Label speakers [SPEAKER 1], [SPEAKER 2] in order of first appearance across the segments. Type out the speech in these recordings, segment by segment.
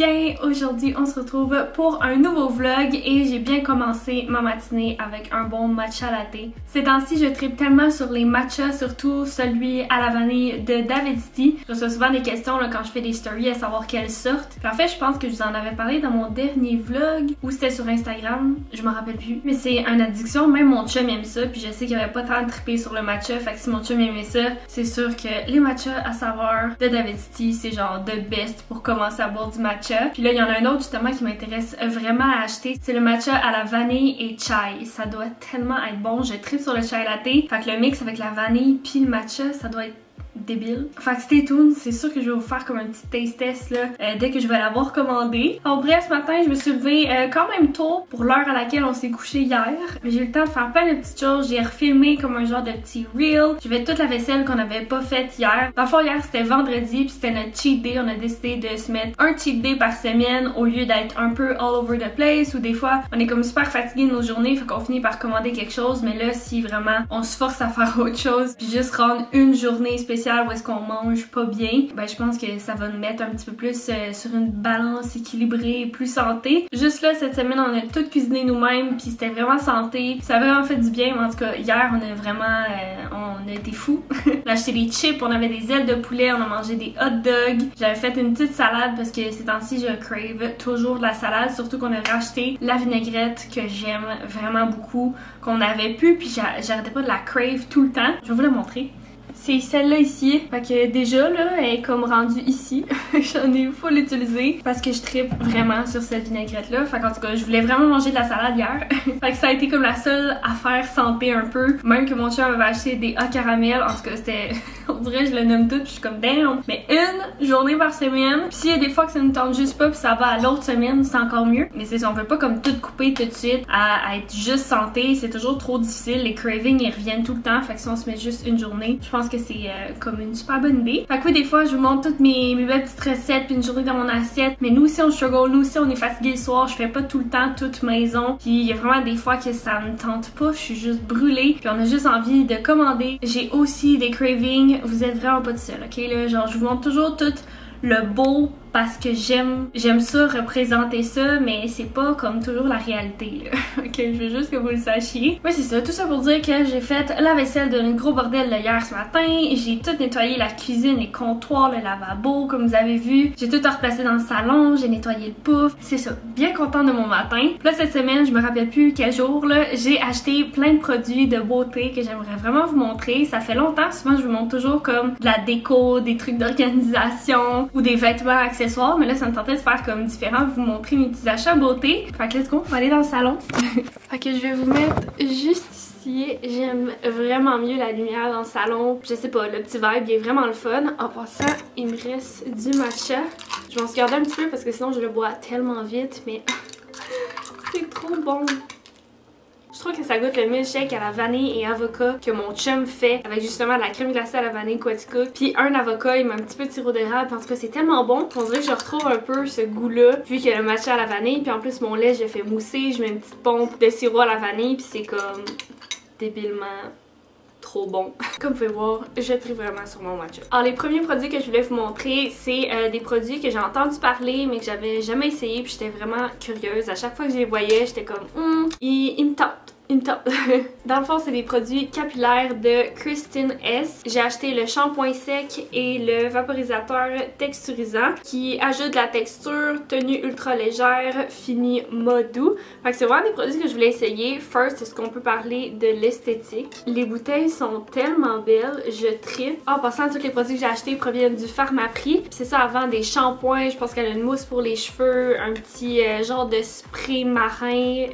[SPEAKER 1] bien? Aujourd'hui, on se retrouve pour un nouveau vlog et j'ai bien commencé ma matinée avec un bon matcha latte. Ces temps-ci, je tripe tellement sur les matchas, surtout celui à la vanille de Davidstea. Je reçois souvent des questions là, quand je fais des stories à savoir quelle sorte. En fait, je pense que je vous en avais parlé dans mon dernier vlog ou c'était sur Instagram, je m'en rappelle plus. Mais c'est une addiction, même mon chum aime ça, puis je sais qu'il avait pas tant trippé sur le matcha, fait que si mon chum aimait ça, c'est sûr que les matchas à saveur de Davidstea, c'est genre the best pour commencer à boire du matcha. Puis là, il y en a un autre justement qui m'intéresse vraiment à acheter. C'est le matcha à la vanille et chai. Ça doit tellement être bon. Je tripe sur le chai latte. Fait que le mix avec la vanille puis le matcha, ça doit être débile. Fait que stay tuned, c'est sûr que je vais vous faire comme un petit taste test là dès que je vais l'avoir commandé. Alors bref, ce matin je me suis levée quand même tôt pour l'heure à laquelle on s'est couché hier. Mais j'ai eu le temps de faire plein de petites choses. J'ai refilmé comme un genre de petit reel. J'ai fait toute la vaisselle qu'on n'avait pas faite hier. Dans le fond, hier c'était vendredi puis c'était notre cheat day. On a décidé de se mettre un cheat day par semaine au lieu d'être un peu all over the place ou des fois on est comme super fatigué de nos journées, fait qu'on finit par commander quelque chose. Mais là, si vraiment on se force à faire autre chose puis juste rendre une journée spéciale où est-ce qu'on mange pas bien, ben je pense que ça va nous mettre un petit peu plus sur une balance équilibrée et plus santé. Juste là, cette semaine, on a tout cuisiné nous-mêmes puis c'était vraiment santé. Ça a vraiment fait du bien, mais en tout cas, hier, on a vraiment... on a été fous. On a acheté des chips, on avait des ailes de poulet, on a mangé des hot dogs. J'avais fait une petite salade parce que ces temps-ci, je crave toujours de la salade, surtout qu'on a racheté la vinaigrette que j'aime vraiment beaucoup, qu'on avait pu, puis j'arrêtais pas de la crave tout le temps. Je vais vous la montrer. C'est celle-là ici. Fait que déjà, là, elle est comme rendue ici. J'en ai full utilisé parce que je trippe vraiment sur cette vinaigrette-là. Fait qu'en tout cas, je voulais vraiment manger de la salade hier. Fait que ça a été comme la seule affaire santé un peu. Même que mon chum avait acheté des hauts caramel. En tout cas, c'était... On dirait je le nomme tout, puis je suis comme damn. Mais une journée par semaine. Puis s'il y a des fois que ça nous tente juste pas, puis ça va à l'autre semaine, c'est encore mieux. Mais c'est ça, on veut pas comme tout couper tout de suite à être juste santé. C'est toujours trop difficile. Les cravings, ils reviennent tout le temps. Fait que si on se met juste une journée, je pense que c'est comme une super bonne idée. Fait que oui, des fois, je vous montre toutes mes belles petites recettes puis une journée dans mon assiette. Mais nous aussi, on struggle. Nous aussi, on est fatigué le soir. Je fais pas tout le temps toute maison. Puis il y a vraiment des fois que ça me tente pas. Je suis juste brûlée. Puis on a juste envie de commander. J'ai aussi des cravings. Vous êtes vraiment pas tout seul, ok? Là, genre, je vous montre toujours tout le beau parce que j'aime ça, représenter ça, mais c'est pas comme toujours la réalité, là. Ok, je veux juste que vous le sachiez. Ouais, c'est ça, tout ça pour dire que j'ai fait la vaisselle d'un gros bordel là, hier ce matin. J'ai tout nettoyé la cuisine, les comptoirs, le lavabo, comme vous avez vu. J'ai tout replacé dans le salon, j'ai nettoyé le pouf. C'est ça, bien contente de mon matin. Puis là, cette semaine, je me rappelle plus quel jour, là, j'ai acheté plein de produits de beauté que j'aimerais vraiment vous montrer. Ça fait longtemps, souvent je vous montre toujours comme de la déco, des trucs d'organisation ou des vêtements accessoires. Mais là, ça me tentait de faire comme différent, vous montrer mes petits achats beauté. Fait que let's go, on va aller dans le salon. Fait que je vais vous mettre juste ici. J'aime vraiment mieux la lumière dans le salon. Je sais pas, le petit vibe, il est vraiment le fun. En passant, il me reste du matcha. Je vais en se garder un petit peu parce que sinon je le bois tellement vite, mais c'est trop bon. Je trouve que ça goûte le milkshake à la vanille et avocat que mon chum fait avec justement de la crème glacée à la vanille Quatica. Puis un avocat, il met un petit peu de sirop d'érable. En tout cas, c'est tellement bon. On dirait que je retrouve un peu ce goût-là vu qu'il y a le matcha à la vanille. Puis en plus, mon lait, je le fais mousser. Je mets une petite pompe de sirop à la vanille. Puis c'est comme débilement trop bon. Comme vous pouvez voir, je tripe vraiment sur mon matcha. Alors les premiers produits que je voulais vous montrer, c'est des produits que j'ai entendu parler mais que j'avais jamais essayé, puis j'étais vraiment curieuse. À chaque fois que je les voyais, j'étais comme il me tente. Dans le fond, c'est des produits capillaires de Christine S. J'ai acheté le shampoing sec et le vaporisateur texturisant qui ajoute de la texture, tenue ultra légère, fini mode doux. Fait que c'est vraiment des produits que je voulais essayer. First, est-ce qu'on peut parler de l'esthétique? Les bouteilles sont tellement belles, je tripe. En passant, tous les produits que j'ai achetés proviennent du Pharmaprix. C'est ça, avant des shampoings, je pense qu'elle a une mousse pour les cheveux, un petit genre de spray marin.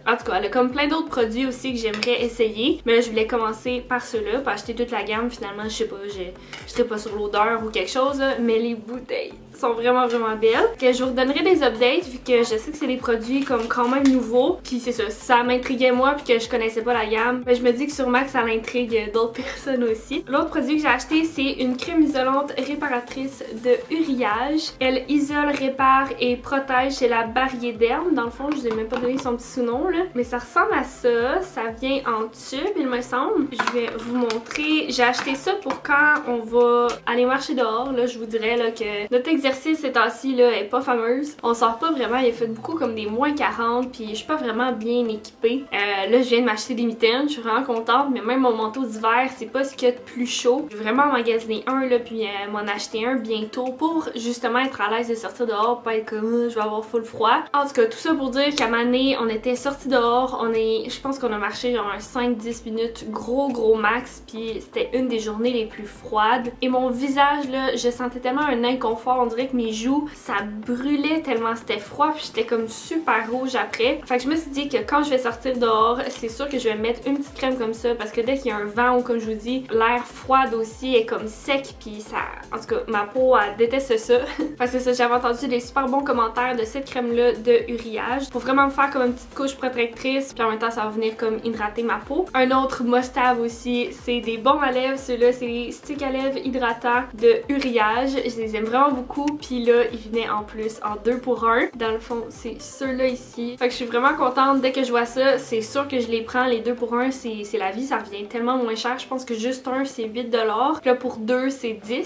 [SPEAKER 1] En tout cas, elle a comme plein d'autres produits aussi que j'aimerais essayer, mais là je voulais commencer par ceux-là, pas acheter toute la gamme. Finalement, je sais pas, je serais pas sur l'odeur ou quelque chose là, mais les bouteilles sont vraiment belles. Que je vous redonnerai des updates vu que je sais que c'est des produits comme quand même nouveaux, puis c'est ça, ça m'intriguait moi puis que je connaissais pas la gamme, mais je me dis que sûrement que ça l'intrigue d'autres personnes aussi. L'autre produit que j'ai acheté, c'est une crème isolante réparatrice de Uriage. Elle isole, répare et protège chez la Barrière Derme. Dans le fond, je vous ai même pas donné son petit sous-nom là, mais ça ressemble à ça. ça. Ça vient en tube, il me semble. Je vais vous montrer. J'ai acheté ça pour quand on va aller marcher dehors. Là, je vous dirais là, que notre exercice ces temps-ci là est pas fameuse. On sort pas vraiment. Il a fait beaucoup comme des moins 40, puis je suis pas vraiment bien équipée. Là, je viens de m'acheter des mitaines. Je suis vraiment contente, mais même mon manteau d'hiver, c'est pas ce qu'il y a de plus chaud. Je vais vraiment emmagasiner un là, puis m'en acheter un bientôt pour justement être à l'aise de sortir dehors, pas être comme je vais avoir full froid. En tout cas, tout ça pour dire qu'à ma année, on était sortis dehors. Je pense qu'on a marché genre un 5-10 minutes, gros max, puis c'était une des journées les plus froides. Et mon visage là, je sentais tellement un inconfort. On dirait que mes joues, ça brûlait tellement c'était froid, puis j'étais comme super rouge après. Fait que je me suis dit que quand je vais sortir dehors, c'est sûr que je vais mettre une petite crème comme ça, parce que dès qu'il y a un vent ou comme je vous dis, l'air froid aussi est comme sec, puis ça, en tout cas, ma peau elle déteste ça. Parce que ça, j'avais entendu des super bons commentaires de cette crème là de Uriage pour vraiment me faire comme une petite couche protectrice, puis en même temps ça va venir comme hydrater ma peau. Un autre must-have aussi, c'est des baumes à lèvres. Ceux-là, c'est les sticks à lèvres hydratants de Uriage. Je les aime vraiment beaucoup, puis là ils venaient en plus en 2 pour 1. Dans le fond, c'est ceux-là ici. Fait que je suis vraiment contente. Dès que je vois ça, c'est sûr que je les prends. Les 2 pour 1, c'est la vie, ça revient tellement moins cher. Je pense que juste un c'est 8$, puis là pour 2 c'est 10$.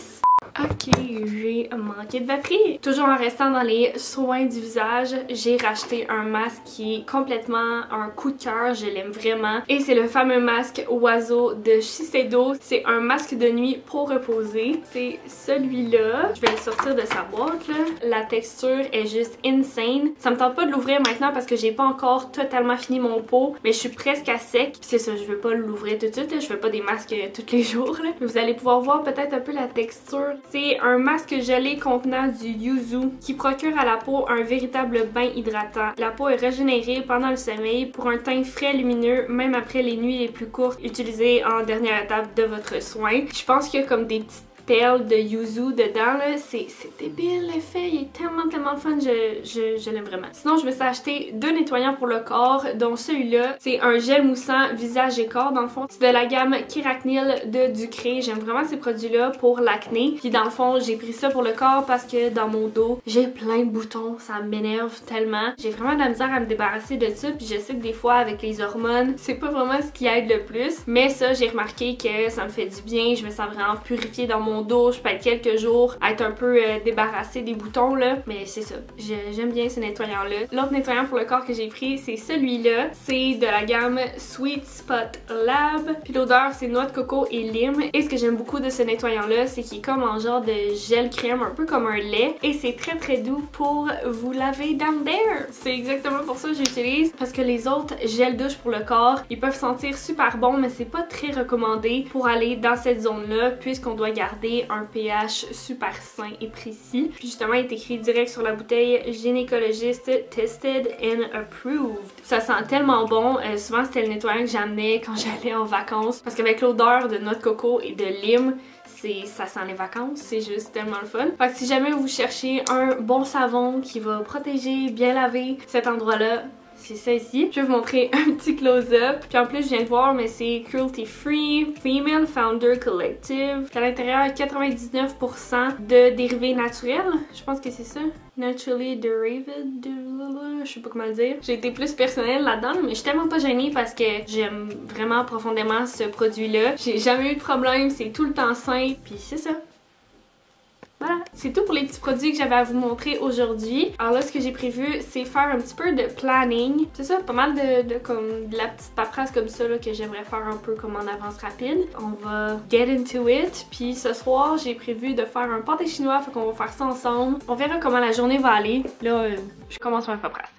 [SPEAKER 1] Ok, j'ai manqué de batterie. Toujours en restant dans les soins du visage, j'ai racheté un masque qui est complètement un coup de cœur. Je l'aime vraiment. Et c'est le fameux masque oiseau de Shiseido. C'est un masque de nuit pour reposer. C'est celui-là. Je vais le sortir de sa boîte là. La texture est juste insane. Ça me tente pas de l'ouvrir maintenant parce que j'ai pas encore totalement fini mon pot, mais je suis presque à sec. Puis c'est ça, je veux pas l'ouvrir tout de suite là. Je fais pas des masques tous les jours là. Vous allez pouvoir voir peut-être un peu la texture. C'est un masque gelé contenant du yuzu qui procure à la peau un véritable bain hydratant. La peau est régénérée pendant le sommeil pour un teint frais lumineux même après les nuits les plus courtes utilisées en dernière étape de votre soin. Je pense qu'il y a comme des petites perles de yuzu dedans là, c'est débile l'effet, il est tellement fun, je l'aime vraiment. Sinon je me suis acheté 2 nettoyants pour le corps, dont celui-là, c'est un gel moussant visage et corps dans le fond. C'est de la gamme Keratinil de Ducré, j'aime vraiment ces produits là pour l'acné. Puis dans le fond j'ai pris ça pour le corps parce que dans mon dos j'ai plein de boutons, ça m'énerve tellement. J'ai vraiment de la misère à me débarrasser de ça, puis je sais que des fois avec les hormones c'est pas vraiment ce qui aide le plus, mais ça j'ai remarqué que ça me fait du bien, je me sens vraiment purifiée dans mon dos, je peux être quelques jours à être un peu débarrassée des boutons là, mais c'est ça, j'aime bien ce nettoyant là. L'autre nettoyant pour le corps que j'ai pris c'est celui-là, c'est de la gamme Sweet Spot Lab, puis l'odeur c'est noix de coco et lime. Et ce que j'aime beaucoup de ce nettoyant là, c'est qu'il est comme en genre de gel crème, un peu comme un lait, et c'est très doux pour vous laver down there. C'est exactement pour ça que j'utilise, parce que les autres gels douche pour le corps, ils peuvent sentir super bon, mais c'est pas très recommandé pour aller dans cette zone là, puisqu'on doit garder un pH super sain et précis. Puis justement, il est écrit direct sur la bouteille gynécologiste tested and approved. Ça sent tellement bon. Souvent, c'était le nettoyant que j'amenais quand j'allais en vacances, parce qu'avec l'odeur de noix de coco et de lime, ça sent les vacances, c'est juste tellement le fun. Fait que si jamais vous cherchez un bon savon qui va protéger, bien laver cet endroit-là, c'est ça ici. Je vais vous montrer un petit close-up. Puis en plus, je viens de voir, mais c'est cruelty free, female founder collective. Puis à l'intérieur, 99% de dérivés naturels. Je pense que c'est ça. Naturally derived, je sais pas comment le dire. J'ai été plus personnelle là-dedans, mais je suis tellement pas gênée parce que j'aime vraiment profondément ce produit-là. J'ai jamais eu de problème, c'est tout le temps sain, puis c'est ça. Voilà, c'est tout pour les petits produits que j'avais à vous montrer aujourd'hui. Alors là, ce que j'ai prévu, c'est faire un petit peu de planning. C'est ça, pas mal de la petite paperasse comme ça là, que j'aimerais faire un peu comme en avance rapide. On va get into it. Puis ce soir, j'ai prévu de faire un pâté chinois, fait qu'on va faire ça ensemble. On verra comment la journée va aller. Là, je commence ma paperasse.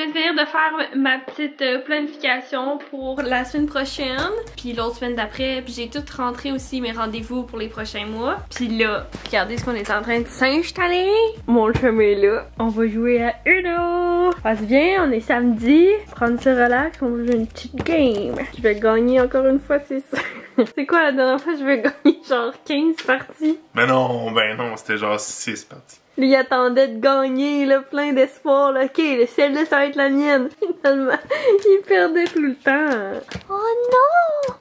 [SPEAKER 1] viens de finir de faire ma petite planification pour la semaine prochaine, puis l'autre semaine d'après, puis j'ai tout rentré aussi mes rendez-vous pour les prochains mois. Puis là, regardez ce qu'on est en train de s'installer. Mon chum est là. On va jouer à Uno. Passe bien, on est samedi. Prendre ça relax, on va jouer une petite game. Je vais gagner encore une fois, c'est ça. C'est quoi la dernière fois je vais gagner genre 15 parties?
[SPEAKER 2] Ben non, c'était genre 6 parties.
[SPEAKER 1] Lui il attendait de gagner, là, plein d'espoir, là. Ok, celle-là ça va être la mienne. Finalement, il perdait tout le temps. Oh non!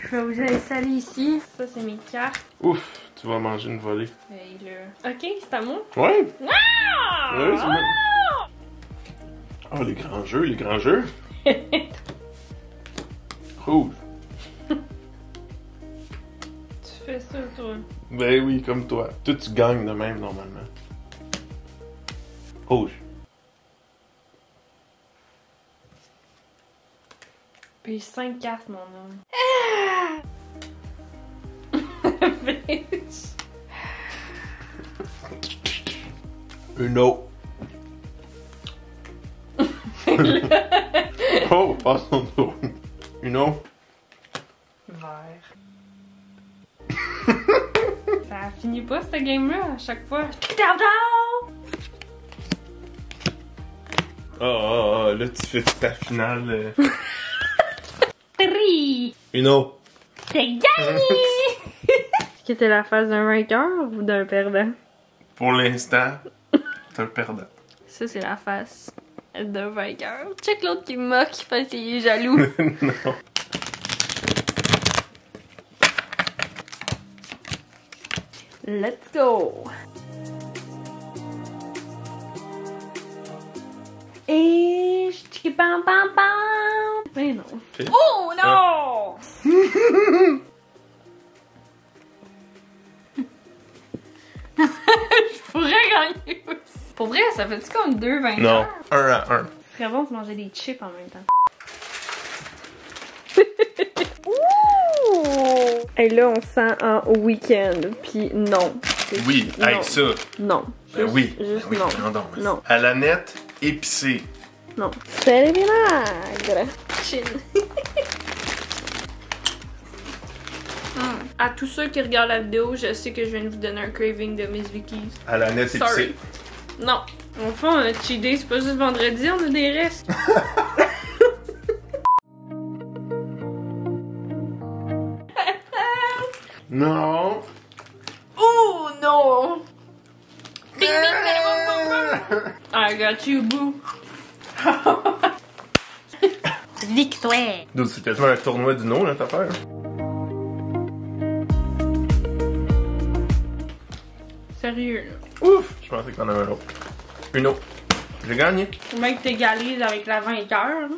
[SPEAKER 1] Je vais vous installer ici. Ça c'est mes cartes.
[SPEAKER 2] Ouf, tu vas manger une volée.
[SPEAKER 1] Et là... Ok, c'est à moi?
[SPEAKER 2] Ouais!
[SPEAKER 1] Ah!
[SPEAKER 2] Ouais, c'est moi. Oh, les grands jeux, les grands jeux. Rouge.
[SPEAKER 1] Tu fais ça, toi?
[SPEAKER 2] Ben oui, comme toi. Toi, tu gagnes de même, normalement. Rouge.
[SPEAKER 1] Puis 5 cartes, mon homme.
[SPEAKER 2] Uno. Oh, passe ton tour. Uno.
[SPEAKER 1] Vert. Ça finit pas cette game-là à chaque fois.
[SPEAKER 2] Oh, là, tu fais ta finale. Uno.
[SPEAKER 1] C'est gagné! Est-ce que t'es la face d'un vainqueur ou d'un perdant?
[SPEAKER 2] Pour l'instant, t'es un perdant.
[SPEAKER 1] Ça, c'est la face d'un vainqueur. Check l'autre qui moque parce qu'il est jaloux.
[SPEAKER 2] Non.
[SPEAKER 1] Let's go! Et je pam pam pam! Mais non.
[SPEAKER 2] Okay.
[SPEAKER 1] Oh non! Je pourrais gagner aussi. Pour vrai, ça fait-tu comme 2 vainqueurs?
[SPEAKER 2] Non, 1 à 1.
[SPEAKER 1] Ce serait bon de manger des chips en même temps. Et là, on sent en week-end. Puis non.
[SPEAKER 2] Oui,
[SPEAKER 1] non.
[SPEAKER 2] avec ça.
[SPEAKER 1] Non.
[SPEAKER 2] Ben oui.
[SPEAKER 1] Juste
[SPEAKER 2] Ben oui.
[SPEAKER 1] non.
[SPEAKER 2] Non.
[SPEAKER 1] Non.
[SPEAKER 2] À la nette, épicé.
[SPEAKER 1] Non. C'est les vinaigres. Chill. À tous ceux qui regardent la vidéo, je sais que je viens de vous donner un craving de Miss Vicky's.
[SPEAKER 2] À la nette,
[SPEAKER 1] Sorry.
[SPEAKER 2] épicé.
[SPEAKER 1] Non. Au fond, un cheat day, c'est pas juste vendredi, on a des restes.
[SPEAKER 2] Non.
[SPEAKER 1] Oh non! I got you, boo. Victoire!
[SPEAKER 2] Donc, c'est quasiment un tournoi du nom, là, ta affaire.
[SPEAKER 1] Sérieux, là.
[SPEAKER 2] Ouf! Je pensais qu'il y en avait un autre. Une autre. J'ai gagné.
[SPEAKER 1] Faut même que t'égalises avec la vainqueur.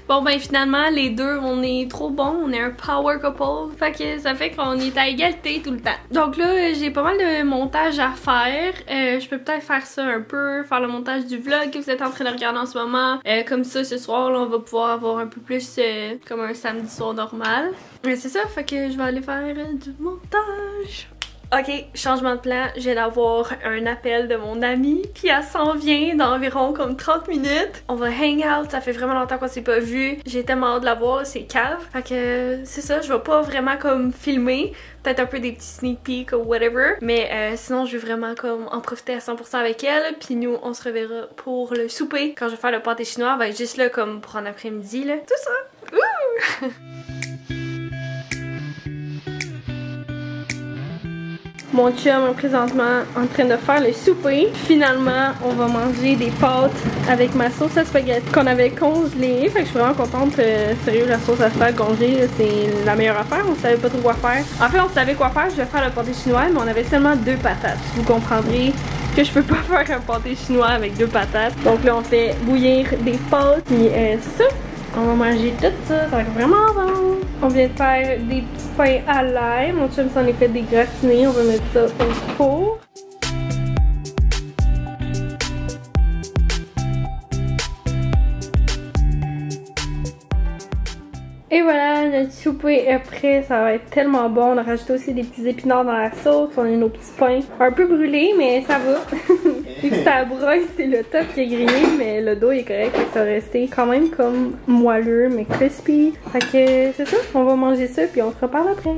[SPEAKER 1] Bon ben finalement les deux on est trop bons, on est un power couple, fait que ça fait qu'on est à égalité tout le temps. Donc là j'ai pas mal de montage à faire, je peux peut-être faire ça un peu, faire le montage du vlog que vous êtes en train de regarder en ce moment, comme ça ce soir là, on va pouvoir avoir un peu plus comme un samedi soir normal. Mais c'est ça, fait que je vais aller faire du montage. Ok, changement de plan, je viens d'avoir un appel de mon amie, puis elle s'en vient dans environ comme 30 minutes. On va hang out, ça fait vraiment longtemps qu'on s'est pas vu. J'ai tellement hâte de la voir, c'est cave. Fait que c'est ça, je vais pas vraiment comme filmer, peut-être un peu des petits sneak peeks ou whatever, mais sinon je vais vraiment comme en profiter à 100% avec elle, puis nous on se reverra pour le souper. Quand je vais faire le pâté chinois, elle va être juste là comme pour un après-midi là, tout ça. Ouh! Mon chum est présentement en train de faire le souper. Finalement, on va manger des pâtes avec ma sauce à spaghetti qu'on avait congelée. Fait que je suis vraiment contente. Sérieux, la sauce à spaghetti congelée, c'est la meilleure affaire. On savait pas trop quoi faire. En fait, on savait quoi faire. Je vais faire le pâté chinois, mais on avait seulement 2 patates. Vous comprendrez que je peux pas faire un pâté chinois avec 2 patates. Donc là, on fait bouillir des pâtes. Puis c'est ça. On va manger tout ça, ça va être vraiment bon. On vient de faire des petits pains à l'ail. Mon chum s'en est fait des gratinés. On va mettre ça au four. Et voilà, notre souper est prêt, ça va être tellement bon. On a rajouté aussi des petits épinards dans la sauce, on a nos petits pains un peu brûlés, mais ça va. Vu que c'est à broche, c'est le top qui est grillé, mais le dos est correct, ça va rester quand même comme moelleux, mais crispy. Fait que c'est ça, on va manger ça puis on se reparle après.